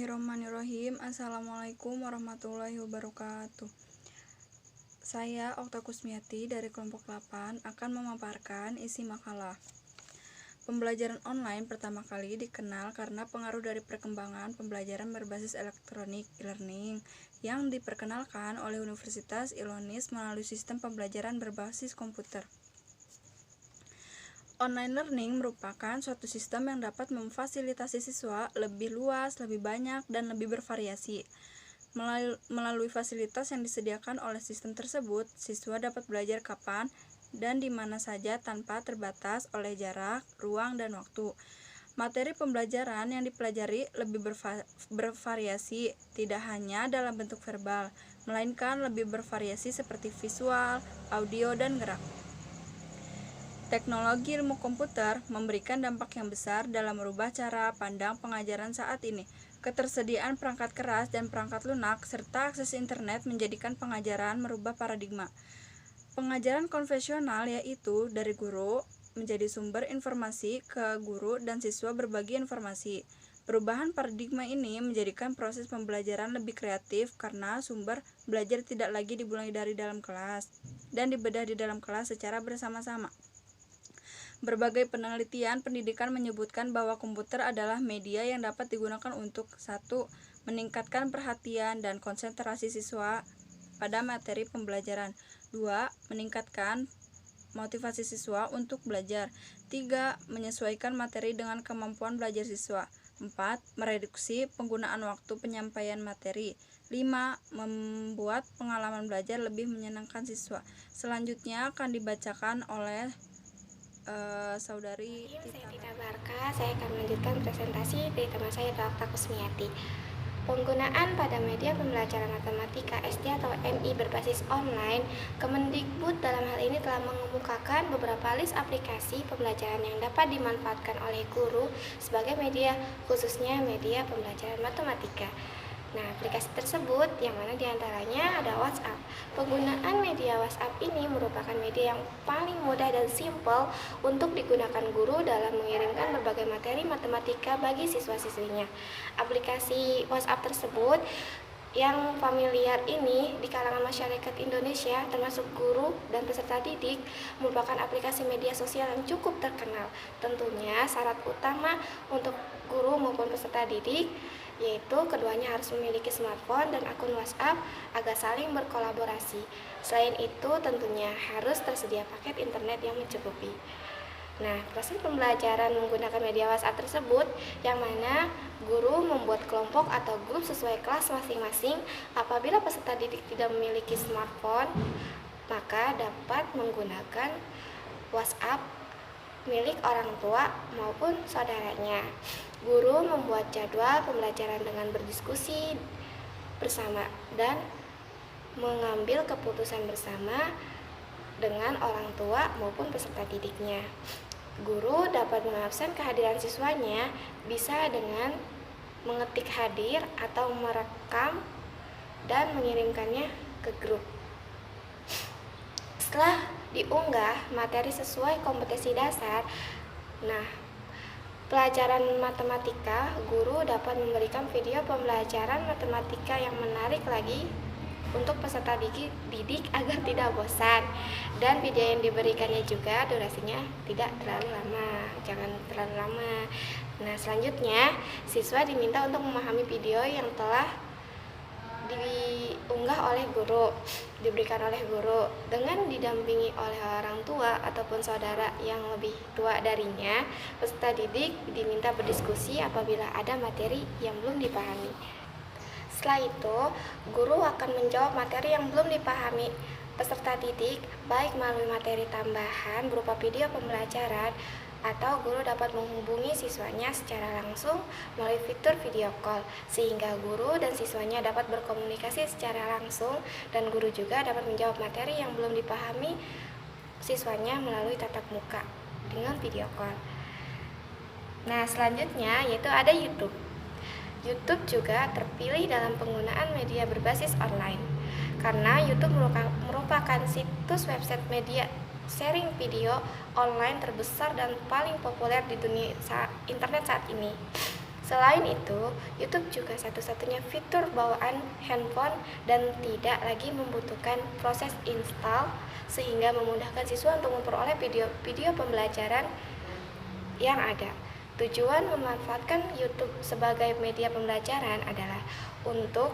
Bismillahirrahmanirrahim. Assalamualaikum warahmatullahi wabarakatuh. Saya Okta Kusmiati dari kelompok 8 akan memaparkan isi makalah. Pembelajaran online pertama kali dikenal karena pengaruh dari perkembangan pembelajaran berbasis elektronik e-learning yang diperkenalkan oleh Universitas Illinois melalui sistem pembelajaran berbasis komputer. Online learning merupakan suatu sistem yang dapat memfasilitasi siswa lebih luas, lebih banyak, dan lebih bervariasi. Melalui fasilitas yang disediakan oleh sistem tersebut, siswa dapat belajar kapan dan di mana saja tanpa terbatas oleh jarak, ruang, dan waktu. Materi pembelajaran yang dipelajari lebih bervariasi, tidak hanya dalam bentuk verbal, melainkan lebih bervariasi seperti visual, audio, dan gerak. Teknologi ilmu komputer memberikan dampak yang besar dalam merubah cara pandang pengajaran saat ini. Ketersediaan perangkat keras dan perangkat lunak serta akses internet menjadikan pengajaran merubah paradigma. Pengajaran konvensional yaitu dari guru menjadi sumber informasi ke guru dan siswa berbagi informasi. Perubahan paradigma ini menjadikan proses pembelajaran lebih kreatif karena sumber belajar tidak lagi dimulai dari dalam kelas dan dibedah di dalam kelas secara bersama-sama. Berbagai penelitian pendidikan menyebutkan bahwa komputer adalah media yang dapat digunakan untuk 1. Meningkatkan perhatian dan konsentrasi siswa pada materi pembelajaran. 2. Meningkatkan motivasi siswa untuk belajar. 3. Menyesuaikan materi dengan kemampuan belajar siswa. 4. Mereduksi penggunaan waktu penyampaian materi. 5. Membuat pengalaman belajar lebih menyenangkan siswa. Selanjutnya akan dibacakan oleh Saudari Saya Tita Barka. Saya akan melanjutkan presentasi dari teman saya Okta Kusmiati. Penggunaan pada media pembelajaran matematika SD atau MI berbasis online, Kemendikbud dalam hal ini telah mengemukakan beberapa list aplikasi pembelajaran yang dapat dimanfaatkan oleh guru sebagai media, khususnya media pembelajaran matematika. Nah, aplikasi tersebut yang mana diantaranya ada WhatsApp. Penggunaan media WhatsApp ini merupakan media yang paling mudah dan simpel untuk digunakan guru dalam mengirimkan berbagai materi matematika bagi siswa-siswinya. Aplikasi WhatsApp tersebut yang familiar ini di kalangan masyarakat Indonesia termasuk guru dan peserta didik merupakan aplikasi media sosial yang cukup terkenal. Tentunya syarat utama untuk guru maupun peserta didik yaitu keduanya harus memiliki smartphone dan akun WhatsApp agar saling berkolaborasi. Selain itu tentunya harus tersedia paket internet yang mencukupi. Nah, proses pembelajaran menggunakan media WhatsApp tersebut yang mana guru membuat kelompok atau grup sesuai kelas masing-masing. Apabila peserta didik tidak memiliki smartphone, maka dapat menggunakan WhatsApp milik orang tua maupun saudaranya. Guru membuat jadwal pembelajaran dengan berdiskusi bersama dan mengambil keputusan bersama dengan orang tua maupun peserta didiknya. Guru dapat mengabsen kehadiran siswanya bisa dengan mengetik hadir atau merekam dan mengirimkannya ke grup. Setelah diunggah materi sesuai kompetensi dasar, nah, pelajaran matematika, guru dapat memberikan video pembelajaran matematika yang menarik lagi untuk peserta didik agar tidak bosan. Dan video yang diberikannya juga durasinya tidak terlalu lama, jangan terlalu lama. Nah, selanjutnya siswa diminta untuk memahami video yang telah diunggah oleh guru, diberikan oleh guru dengan didampingi oleh orang tua ataupun saudara yang lebih tua darinya. Peserta didik diminta berdiskusi apabila ada materi yang belum dipahami. Setelah itu, guru akan menjawab materi yang belum dipahami peserta didik baik melalui materi tambahan berupa video pembelajaran atau guru dapat menghubungi siswanya secara langsung melalui fitur video call sehingga guru dan siswanya dapat berkomunikasi secara langsung dan guru juga dapat menjawab materi yang belum dipahami siswanya melalui tatap muka dengan video call. Nah, selanjutnya yaitu ada YouTube. YouTube juga terpilih dalam penggunaan media berbasis online karena YouTube merupakan situs website media sharing video online terbesar dan paling populer di dunia internet saat ini. Selain itu, YouTube juga satu-satunya fitur bawaan handphone dan tidak lagi membutuhkan proses install sehingga memudahkan siswa untuk memperoleh video-video pembelajaran yang ada. Tujuan memanfaatkan YouTube sebagai media pembelajaran adalah untuk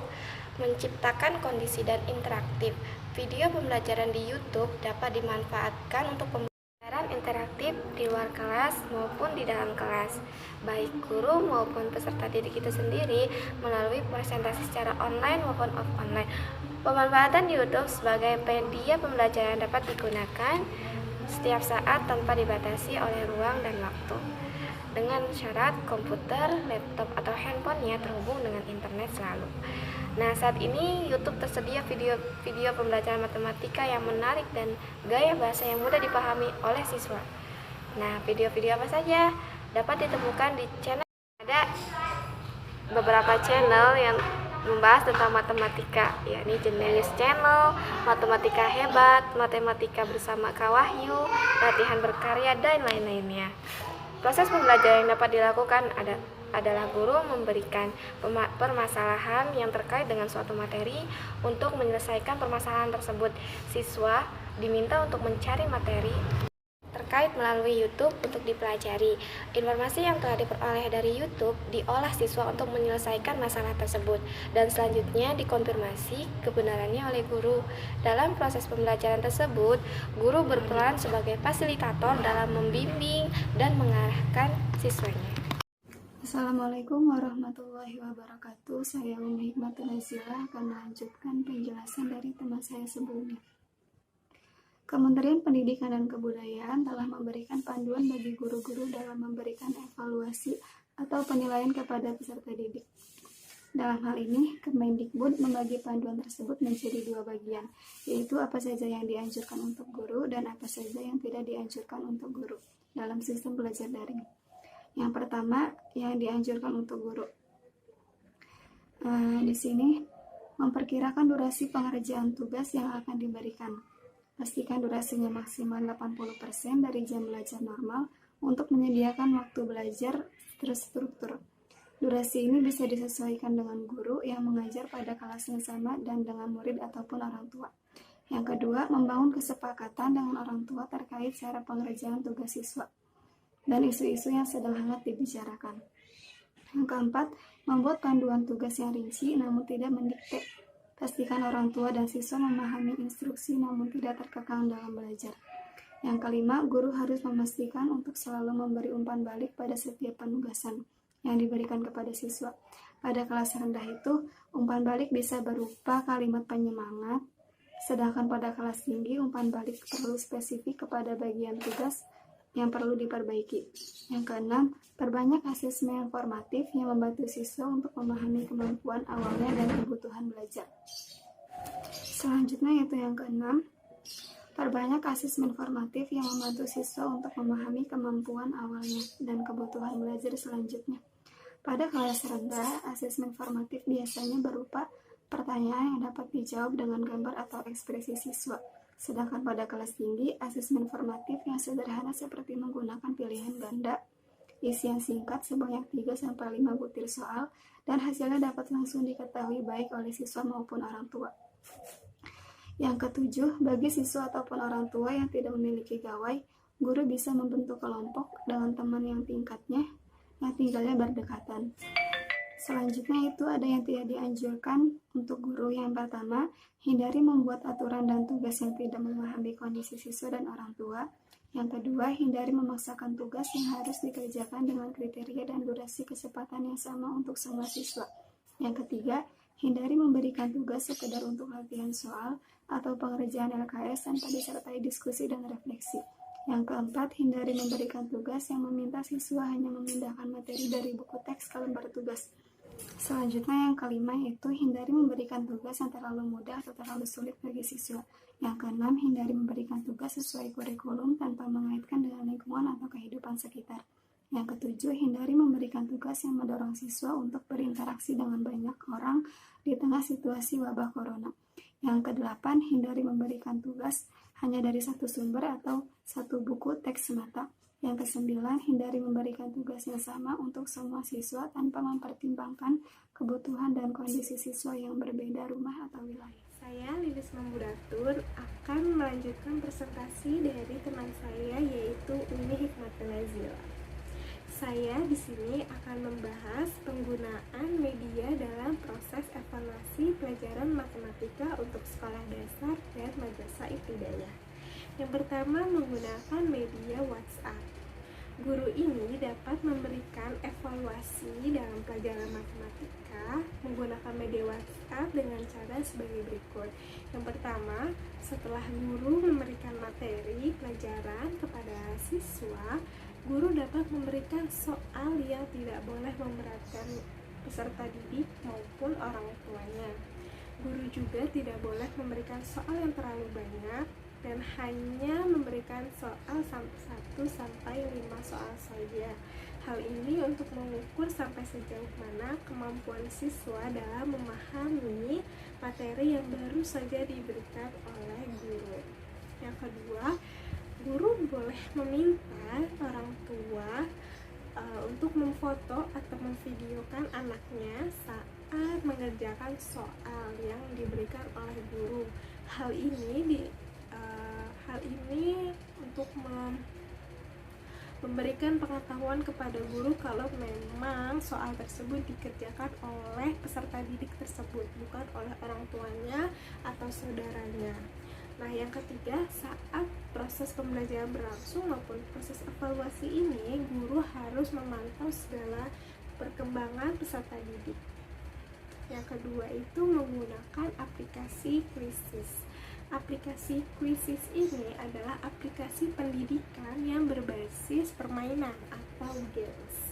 menciptakan kondisi dan interaktif. Video pembelajaran di YouTube dapat dimanfaatkan untuk pembelajaran interaktif di luar kelas maupun di dalam kelas. Baik guru maupun peserta didik itu sendiri melalui presentasi secara online maupun offline. Pemanfaatan YouTube sebagai media pembelajaran dapat digunakan setiap saat tanpa dibatasi oleh ruang dan waktu, dengan syarat komputer, laptop, atau handphonenya terhubung dengan internet selalu. Nah, saat ini YouTube tersedia video pembelajaran matematika yang menarik dan gaya bahasa yang mudah dipahami oleh siswa. Nah, video-video apa saja dapat ditemukan di channel? Ada beberapa channel yang membahas tentang matematika, yakni jenis channel Matematika Hebat, Matematika Bersama Kak Wahyu, Latihan Berkarya, dan lain-lainnya. Proses pembelajaran yang dapat dilakukan adalah guru memberikan permasalahan yang terkait dengan suatu materi. Untuk menyelesaikan permasalahan tersebut, siswa diminta untuk mencari materi terkait melalui YouTube untuk dipelajari. Informasi yang telah diperoleh dari YouTube diolah siswa untuk menyelesaikan masalah tersebut dan selanjutnya dikonfirmasi kebenarannya oleh guru. Dalam proses pembelajaran tersebut, guru berperan sebagai fasilitator dalam membimbing dan mengarahkan siswanya. Assalamualaikum warahmatullahi wabarakatuh. Saya Umi Hikmatul Nazilah akan melanjutkan penjelasan dari teman saya sebelumnya. Kementerian Pendidikan dan Kebudayaan telah memberikan panduan bagi guru-guru dalam memberikan evaluasi atau penilaian kepada peserta didik. Dalam hal ini, Kemendikbud membagi panduan tersebut menjadi dua bagian, yaitu apa saja yang dianjurkan untuk guru dan apa saja yang tidak dianjurkan untuk guru dalam sistem belajar daring. Yang pertama, yang dianjurkan untuk guru. Di sini, memperkirakan durasi pengerjaan tugas yang akan diberikan. Pastikan durasinya maksimal 80% dari jam belajar normal untuk menyediakan waktu belajar terstruktur. Durasi ini bisa disesuaikan dengan guru yang mengajar pada kelas yang sama dan dengan murid ataupun orang tua. Yang kedua, membangun kesepakatan dengan orang tua terkait cara pengerjaan tugas siswa dan isu-isu yang sedang hangat dibicarakan. Yang keempat, membuat panduan tugas yang rinci namun tidak mendikte. Pastikan orang tua dan siswa memahami instruksi namun tidak terkekang dalam belajar. Yang kelima, guru harus memastikan untuk selalu memberi umpan balik pada setiap penugasan yang diberikan kepada siswa. Pada kelas rendah itu, umpan balik bisa berupa kalimat penyemangat, sedangkan pada kelas tinggi, umpan balik perlu spesifik kepada bagian tugas yang perlu diperbaiki. Yang keenam, perbanyak asesmen formatif yang membantu siswa untuk memahami kemampuan awalnya dan kebutuhan belajar. Selanjutnya yaitu yang keenam, perbanyak asesmen formatif yang membantu siswa untuk memahami kemampuan awalnya dan kebutuhan belajar selanjutnya. Pada kelas rendah, asesmen formatif biasanya berupa pertanyaan yang dapat dijawab dengan gambar atau ekspresi siswa. Sedangkan pada kelas tinggi, asesmen formatif yang sederhana seperti menggunakan pilihan ganda, isian singkat sebanyak 3-5 butir soal, dan hasilnya dapat langsung diketahui baik oleh siswa maupun orang tua. Yang ketujuh, bagi siswa ataupun orang tua yang tidak memiliki gawai, guru bisa membentuk kelompok dengan teman yang tingkatnya yang tinggalnya berdekatan. Selanjutnya itu ada yang tidak dianjurkan untuk guru. Yang pertama, hindari membuat aturan dan tugas yang tidak memahami kondisi siswa dan orang tua. Yang kedua, hindari memaksakan tugas yang harus dikerjakan dengan kriteria dan durasi kecepatan yang sama untuk semua siswa. Yang ketiga, hindari memberikan tugas sekedar untuk latihan soal atau pengerjaan LKS tanpa disertai diskusi dan refleksi. Yang keempat, hindari memberikan tugas yang meminta siswa hanya memindahkan materi dari buku teks ke lembar tugas. Selanjutnya yang kelima yaitu hindari memberikan tugas yang terlalu mudah atau terlalu sulit bagi siswa. Yang keenam, hindari memberikan tugas sesuai kurikulum tanpa mengaitkan dengan lingkungan atau kehidupan sekitar. Yang ketujuh, hindari memberikan tugas yang mendorong siswa untuk berinteraksi dengan banyak orang di tengah situasi wabah corona. Yang kedelapan, hindari memberikan tugas hanya dari satu sumber atau satu buku teks semata. Yang kesembilan, hindari memberikan tugas yang sama untuk semua siswa tanpa mempertimbangkan kebutuhan dan kondisi siswa yang berbeda rumah atau wilayah. Saya, Lilis Mambudatur, akan melanjutkan presentasi dari teman saya, yaitu Umi Hikmatul Nazila. Saya di sini akan membahas penggunaan media dalam proses evaluasi pelajaran matematika untuk sekolah dasar dan madrasah ibtidaiyah. Yang pertama, menggunakan media WhatsApp. Guru ini dapat memberikan evaluasi dalam pelajaran matematika menggunakan media WhatsApp dengan cara sebagai berikut. Yang pertama, setelah guru memberikan materi pelajaran kepada siswa, guru dapat memberikan soal yang tidak boleh memberatkan peserta didik maupun orang tuanya. Guru juga tidak boleh memberikan soal yang terlalu banyak dan hanya memberikan soal 1-5 soal saja. Hal ini untuk mengukur sampai sejauh mana kemampuan siswa dalam memahami materi yang baru saja diberikan oleh guru. Yang kedua, guru boleh meminta orang tua untuk memfoto atau memvideokan anaknya saat mengerjakan soal yang diberikan oleh guru. Hal ini untuk memberikan pengetahuan kepada guru kalau memang soal tersebut dikerjakan oleh peserta didik tersebut, bukan oleh orang tuanya atau saudaranya. Nah, yang ketiga, saat proses pembelajaran berlangsung maupun proses evaluasi ini, guru harus memantau segala perkembangan peserta didik. Yang kedua itu menggunakan aplikasi Quizzes. Aplikasi Quizzes ini adalah aplikasi pendidikan yang berbasis permainan atau games.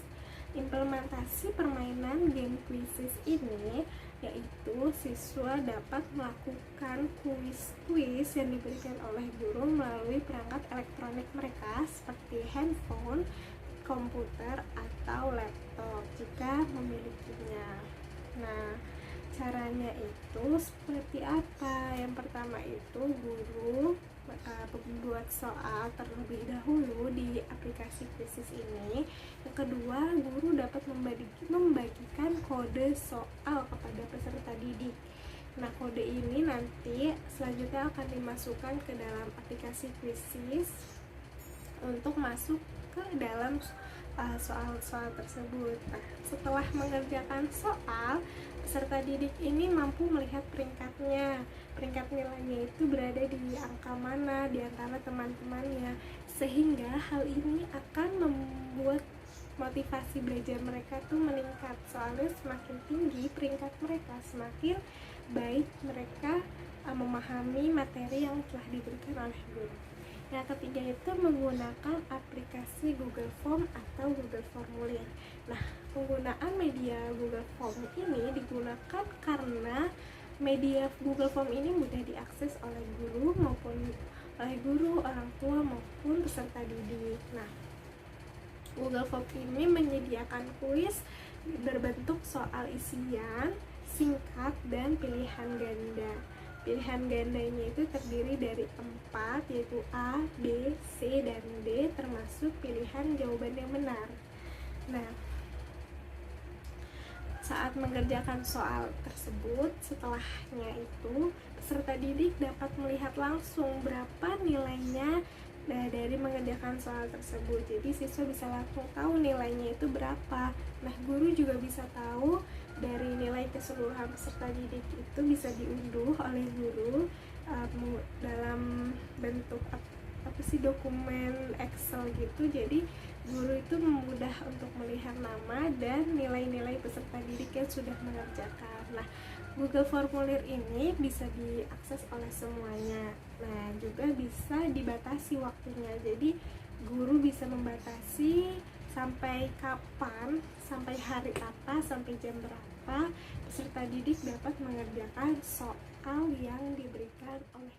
Implementasi permainan game Quizzes ini yaitu siswa dapat melakukan kuis-kuis yang diberikan oleh guru melalui perangkat elektronik mereka seperti handphone, komputer, atau laptop jika memilikinya. Nah, caranya itu seperti apa? Yang pertama itu guru membuat soal terlebih dahulu di aplikasi Quizzes ini. Yang kedua, guru dapat membagikan kode soal kepada peserta didik. Nah, kode ini nanti selanjutnya akan dimasukkan ke dalam aplikasi Quizzes untuk masuk ke dalam soal-soal tersebut. Nah, setelah mengerjakan soal, peserta didik ini mampu melihat peringkatnya. Peringkat nilainya itu berada di angka mana di antara teman-temannya, sehingga hal ini akan membuat motivasi belajar mereka tuh meningkat. Soalnya semakin tinggi peringkat mereka, semakin baik mereka memahami materi yang telah diberikan oleh guru. Yang ketiga itu menggunakan aplikasi Google Form atau Google Formulir. Nah, penggunaan media Google Form ini digunakan karena media Google Form ini mudah diakses oleh guru, orang tua maupun peserta didik. Nah, Google Form ini menyediakan kuis berbentuk soal isian, singkat, dan pilihan ganda. Pilihan gandanya itu terdiri dari 4, yaitu A, B, C, dan D, termasuk pilihan jawaban yang benar. Nah, saat mengerjakan soal tersebut, setelahnya itu peserta didik dapat melihat langsung berapa nilainya dari mengerjakan soal tersebut. Jadi siswa bisa langsung tahu nilainya itu berapa. Nah, guru juga bisa tahu dari nilai keseluruhan peserta didik itu bisa diunduh oleh guru dalam bentuk dokumen Excel gitu. Jadi guru itu mudah untuk melihat nama dan nilai-nilai peserta didik yang sudah mengerjakan. Nah, Google Formulir ini bisa diakses oleh semuanya. Nah, juga bisa dibatasi waktunya. Jadi guru bisa membatasi sampai kapan, sampai hari apa, sampai jam berapa peserta didik dapat mengerjakan soal yang diberikan oleh